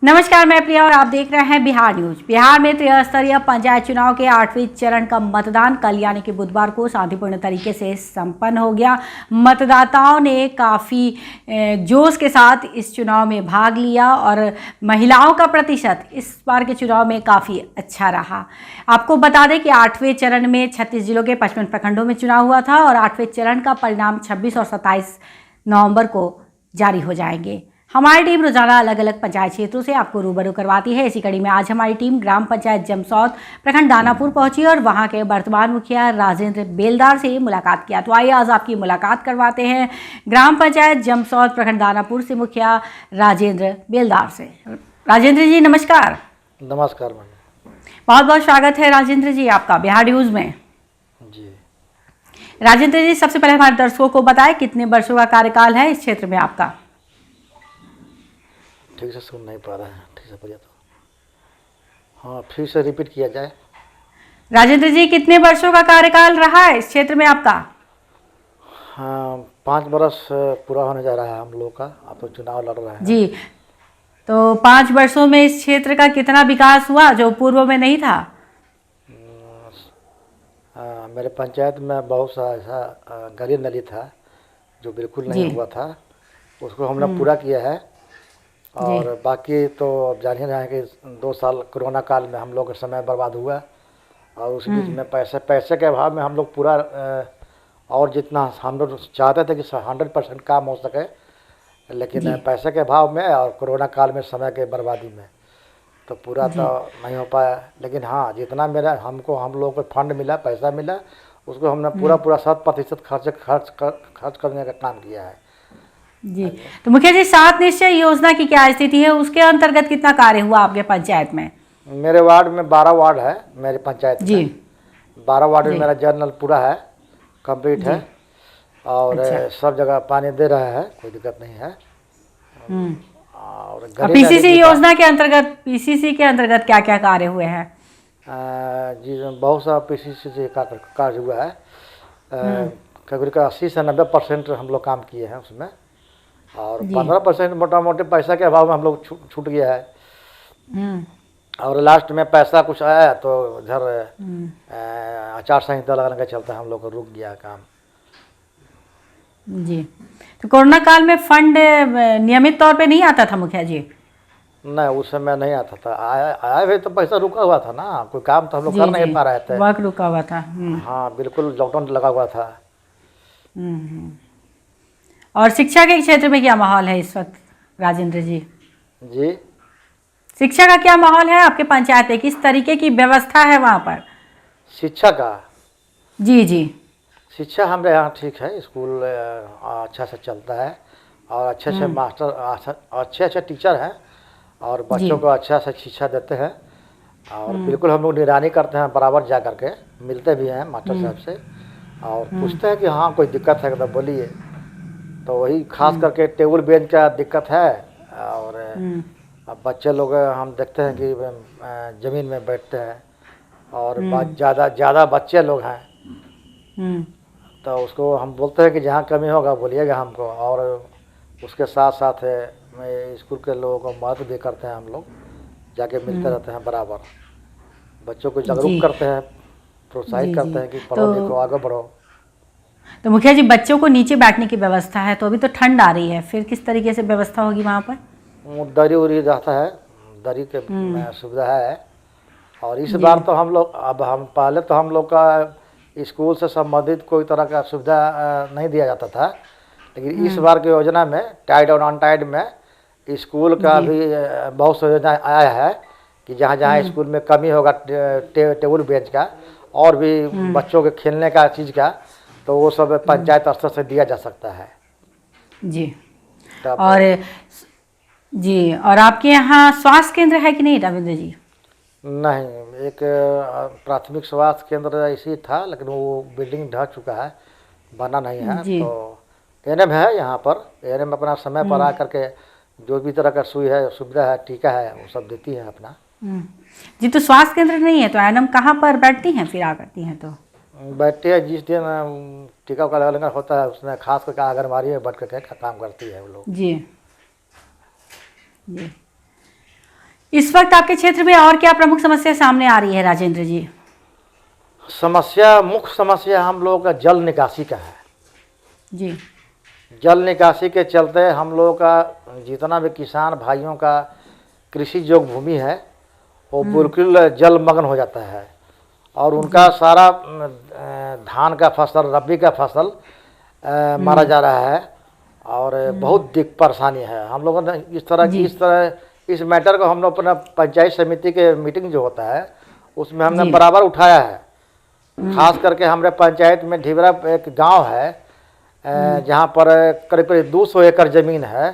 नमस्कार, मैं प्रिया और आप देख रहे हैं बिहार न्यूज। बिहार में त्रिस्तरीय पंचायत चुनाव के 8वें चरण का मतदान कल यानी कि बुधवार को शांतिपूर्ण तरीके से संपन्न हो गया। मतदाताओं ने काफ़ी जोश के साथ इस चुनाव में भाग लिया और महिलाओं का प्रतिशत इस बार के चुनाव में काफ़ी अच्छा रहा। आपको बता दें कि 8वें चरण में 36 जिलों के 55 प्रखंडों में चुनाव हुआ था और 8वें चरण का परिणाम 26 और 27 नवंबर को जारी हो जाएंगे। हमारी टीम रोजाना अलग अलग पंचायत क्षेत्रों से आपको रूबरू करवाती है। इसी कड़ी में आज हमारी टीम ग्राम पंचायत जमसौद प्रखंड दानापुर पहुंची और वहां के वर्तमान मुखिया राजेंद्र बेलदार से मुलाकात किया। तो आइए आज आपकी मुलाकात करवाते हैं ग्राम पंचायत जमसौद प्रखंड दानापुर से मुखिया राजेंद्र बेलदार से। राजेंद्र जी नमस्कार। नमस्कार मैडम। बहुत बहुत स्वागत है राजेंद्र जी आपका बिहार न्यूज में। जी राजेंद्र जी, सबसे पहले हमारे दर्शकों को बताएं कितने वर्षों का कार्यकाल है इस क्षेत्र में आपका? ठीक से सुन नहीं पा रहे हैं, ठीक से बोलिए तो। हाँ, फिर से रिपीट किया जाए। राजेंद्र जी, कितने वर्षों का कार्यकाल रहा है इस क्षेत्र में आपका? हाँ, 5 बरस पूरा होने जा रहा है हम लोग का। अब तो चुनाव लड़ रहे हैं जी, तो 5 वर्षों में इस क्षेत्र का कितना विकास हुआ जो पूर्व में नहीं था? मेरे पंचायत में बहुत सा ऐसा गली नली था जो बिल्कुल नहीं हुआ था, उसको हमने पूरा किया है। और बाकी तो अब जान ही रहे हैं कि 2 साल कोरोना काल में हम लोग का समय बर्बाद हुआ और उस बीच में पैसे के अभाव में हम लोग पूरा और जितना हम लोग चाहते थे कि 100% काम हो सके, लेकिन पैसे के अभाव में और कोरोना काल में समय के बर्बादी में तो पूरा तो नहीं हो पाया। लेकिन हाँ, जितना हम लोगों को फंड मिला, पैसा मिला, उसको हमने पूरा 100% खर्च करने का काम किया है। जी, तो मुखिया जी, 7 निश्चय योजना की क्या स्थिति है? उसके अंतर्गत कितना कार्य हुआ आपके पंचायत में? मेरे वार्ड में 12 वार्ड है मेरे पंचायत जी। में। 12 वार्ड में मेरा जर्नल पूरा है, कंप्लीट है और सब जगह पानी दे रहा है, कोई दिक्कत नहीं है। और पीसीसी योजना के अंतर्गत क्या क्या कार्य हुए हैं? जी, बहुत सा पीसीसी से कार्य हुआ है। करीब 80 से 90% हम लोग काम किए हैं उसमें और 15% मोटा मोटी पैसा के अभाव में हम लोग छूट गया है। और लास्ट में पैसा कुछ आया तो इधर आचार संहिता लगाने का चलता हम लोग को रुक गया काम। जी, तो कोरोना काल में फंड नियमित तौर पे नहीं आता था मुखिया जी? नहीं, उस समय नहीं आता था। आया भी तो पैसा रुका हुआ था ना, कोई काम तो हम लोग कर नहीं पा रहे थे, वर्क रुका हुआ था। हाँ बिल्कुल, लॉकडाउन लगा हुआ था। और शिक्षा के क्षेत्र में क्या माहौल है इस वक्त राजेंद्र जी? जी, शिक्षा का क्या माहौल है आपके पंचायत में? किस तरीके की व्यवस्था है वहाँ पर? शिक्षा का? जी जी, शिक्षा हमारे यहाँ ठीक है, स्कूल अच्छा से चलता है और अच्छे से मास्टर, अच्छे टीचर हैं और बच्चों को अच्छा से शिक्षा देते हैं। और बिल्कुल हम लोग निगरानी करते हैं, बराबर जा करके मिलते भी हैं मास्टर साहब से और पूछते हैं कि हाँ कोई दिक्कत है तो बोलिए। तो वही खास करके टेबल बेंच का दिक्कत है और अब बच्चे लोग हम देखते हैं कि ज़मीन में बैठते हैं और ज़्यादा बच्चे लोग हैं, तो उसको हम बोलते हैं कि जहाँ कमी होगा बोलिएगा हमको। और उसके साथ साथ स्कूल के लोगों को मदद भी करते हैं, हम लोग जाके मिलते रहते हैं, बराबर बच्चों को जागरूक करते हैं, प्रोत्साहित करते हैं कि पढ़ो लिखो आगे बढ़ो। तो मुखिया जी, बच्चों को नीचे बैठने की व्यवस्था है, तो अभी तो ठंड आ रही है, फिर किस तरीके से व्यवस्था होगी वहाँ पर? दरी उरी रहता है, दरी के सुविधा है। और इस बार तो हम लोग पहले तो हम लोग का स्कूल से संबंधित कोई तरह का सुविधा नहीं दिया जाता था, लेकिन इस बार की योजना में टाइड और अनटाइड में स्कूल का भी बहुत सा योजना आया है कि जहाँ जहाँ स्कूल में कमी होगा टेबल बेंच का और भी बच्चों के खेलने का चीज़ का, तो वो सब पंचायत स्तर से दिया जा सकता है। जी, और आपके यहाँ स्वास्थ्य केंद्र है कि नहीं रविंद्र जी? नहीं, एक प्राथमिक स्वास्थ्य केंद्र ऐसी था, लेकिन वो बिल्डिंग ढह चुका है, बना नहीं है। तो एएनएम है यहाँ पर, एएनएम अपना समय पर आ करके जो भी तरह का सुविधा है, टीका है, वो सब देती है अपना। जी, तो स्वास्थ्य केंद्र नहीं है तो एएनएम कहाँ पर बैठती हैं फिर आ करती हैं? तो बैठती है जिस दिन टीका का लगन होता है उसमें खास करके आंगनबाड़ी में बैठ करके काम करती है वो लोग। जी जी, इस वक्त आपके क्षेत्र में और क्या प्रमुख समस्या सामने आ रही है राजेंद्र जी? मुख्य समस्या हम लोगों का जल निकासी का है जी। जल निकासी के चलते हम लोगों का जितना भी किसान भाइयों का कृषि योग्य भूमि है वो बिल्कुल जलमग्न हो जाता है और उनका सारा धान का फसल, रबी का फसल मारा जा रहा है और बहुत परेशानी है। हम लोगों ने इस मैटर को हम लोग अपना पंचायत समिति के मीटिंग जो होता है उसमें हमने बराबर उठाया है। खास करके हमारे पंचायत में ढिबरा एक गांव है जहां पर करीब 200 एकड़ ज़मीन है,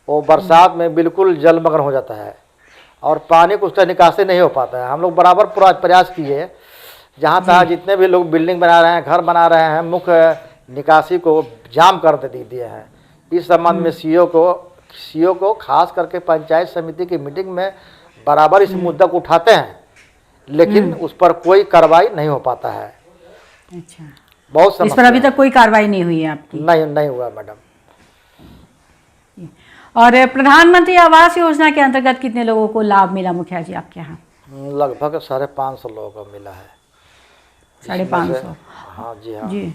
वो बरसात में बिल्कुल जलमग्न हो जाता है और पानी को उसका निकासी नहीं हो पाता है। हम लोग बराबर पूरा प्रयास किए, जहाँ तहाँ जितने भी लोग बिल्डिंग बना रहे हैं, घर बना रहे हैं, मुख्य निकासी को जाम कर दिए हैं। इस संबंध में सीओ को खास करके पंचायत समिति की मीटिंग में बराबर इस मुद्दा को उठाते हैं, लेकिन उस पर कोई कार्रवाई नहीं हो पाता है। अच्छा, बहुत समस्या इस पर अभी तक कोई कार्रवाई नहीं हुई है आपकी? नहीं हुआ मैडम। और प्रधानमंत्री आवास योजना के अंतर्गत कितने लोगों को लाभ मिला मुखिया जी आपके यहाँ? लगभग 550 लोगों को मिला है। 550? हाँ जी, हाँ जी।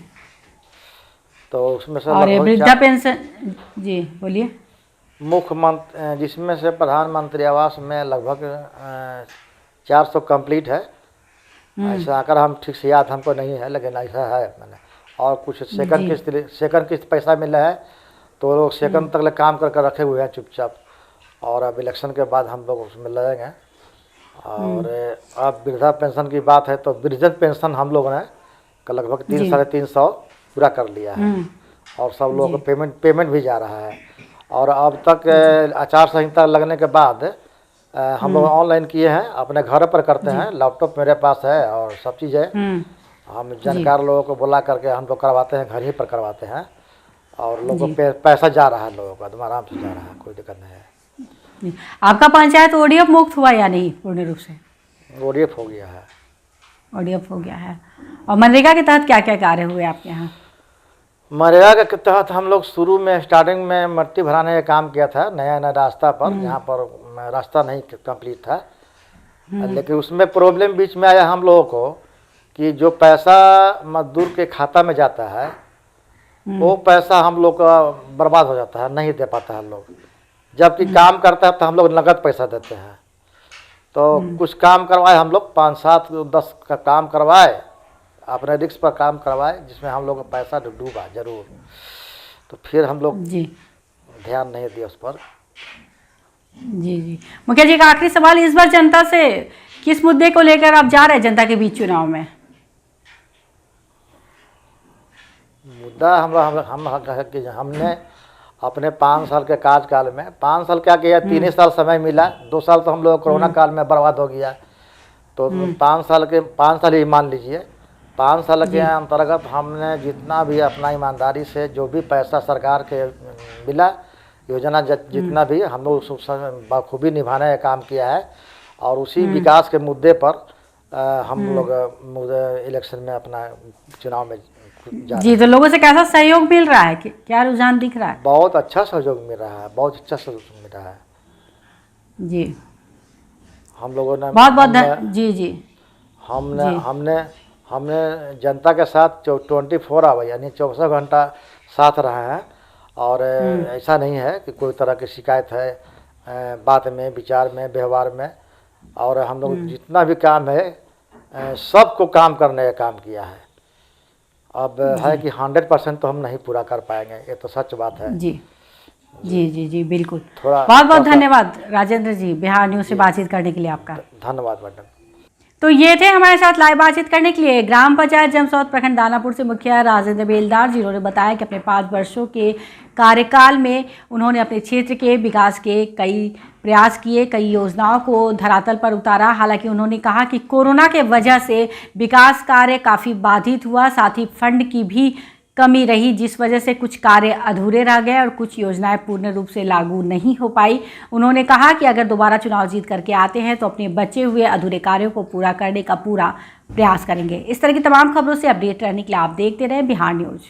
तो उसमें से और वृद्धा पेंशन, जी बोलिए। मुख्यमंत्री जिसमें से प्रधानमंत्री आवास में लगभग 400 कंप्लीट है। ऐसा आकर हम ठीक से याद हमको नहीं है, लेकिन ऐसा है मैंने। और कुछ सेकंड किस्त पैसा मिला है, तो लोग सेकंड तक काम कर रखे हुए हैं चुपचाप। और अब इलेक्शन के बाद हम लोग उसमें लगेंगे। और अब वृद्धा पेंशन की बात है तो वृद्ध पेंशन हम लोगों ने लगभग 300-350 पूरा कर लिया है और सब लोगों को पेमेंट भी जा रहा है। और अब तक आचार संहिता लगने के बाद हम लोग ऑनलाइन किए हैं, अपने घर पर करते हैं। लैपटॉप मेरे पास है और सब चीज़ है। हम जानकार लोगों को बुला करके हम लोग करवाते हैं, घर ही पर करवाते हैं और लोगों को पैसा जा रहा है, लोगों का एकदम आराम से जा रहा है, कोई दिक्कत नहीं है। आपका पंचायत ओडीएफ मुक्त हुआ या नहीं पूर्ण रूप से? ओडीएफ हो गया है। ओडीएफ हो गया है। और मनरेगा के तहत क्या क्या कार्य हुए आपके यहाँ? मनरेगा के तहत हम लोग शुरू में स्टार्टिंग में मिट्टी भराने का काम किया था, नया रास्ता पर, जहाँ पर रास्ता नहीं कंप्लीट था। लेकिन उसमें प्रॉब्लम बीच में आया हम लोगों को कि जो पैसा मजदूर के खाता में जाता है वो पैसा हम लोग का बर्बाद हो जाता है, नहीं दे पाता है लोग। जबकि काम करता है तो हम लोग नगद पैसा देते हैं। तो कुछ काम करवाए हम लोग, 5-7-10 का काम करवाए, अपने रिस्क पर काम करवाए, जिसमें हम लोग का पैसा डूबा जरूर। तो फिर हम लोग ध्यान नहीं दिया उस पर। जी। मुखिया जी का आखिरी सवाल, इस बार जनता से किस मुद्दे को लेकर आप जा रहे हैं जनता के बीच चुनाव में? मुद्दा हमने अपने 5 साल के कार्यकाल में 5 साल क्या किया, 3 ही साल समय मिला। 2 साल तो हम लोग कोरोना काल में बर्बाद हो गया। तो 5 साल ही मान लीजिए। 5 साल के अंतर्गत हमने जितना भी अपना ईमानदारी से जो भी पैसा सरकार के मिला, योजना जितना भी हम लोग बखूबी निभाने का काम किया है। और उसी विकास के मुद्दे पर हम लोग इलेक्शन में अपना चुनाव में जी। तो लोगों से कैसा सहयोग मिल रहा है, क्या रुझान दिख रहा है? बहुत अच्छा सहयोग मिल रहा है, बहुत अच्छा सहयोग मिल रहा है जी। हम लोगों ने जी हमने जनता के साथ 24 आवर यानी 24 घंटा साथ रहे हैं। और ऐसा नहीं है कि कोई तरह की शिकायत है बात में, विचार में, व्यवहार में। और हम लोग जितना भी काम है सबको काम करने का काम किया है। अब है कि 100% तो हम नहीं पूरा कर पाएंगे, ये तो सच बात है। जी बिल्कुल। बहुत बहुत धन्यवाद राजेंद्र जी, बिहार न्यूज़ से बातचीत करने के लिए आपका धन्यवाद मैडम। तो ये थे हमारे साथ लाइव बातचीत करने के लिए ग्राम पंचायत जमसौद प्रखंड दानापुर से मुखिया राजेंद्र बेलदार, जिन्होंने बताया कि अपने 5 वर्षों के कार्यकाल में उन्होंने अपने क्षेत्र के विकास के कई प्रयास किए, कई योजनाओं को धरातल पर उतारा। हालांकि उन्होंने कहा कि कोरोना के वजह से विकास कार्य काफ़ी बाधित हुआ, साथ ही फंड की भी कमी रही, जिस वजह से कुछ कार्य अधूरे रह गए और कुछ योजनाएं पूर्ण रूप से लागू नहीं हो पाई। उन्होंने कहा कि अगर दोबारा चुनाव जीत करके आते हैं तो अपने बचे हुए अधूरे कार्यों को पूरा करने का पूरा प्रयास करेंगे। इस तरह की तमाम खबरों से अपडेट रहने के लिए आप देखते रहें बिहार न्यूज़।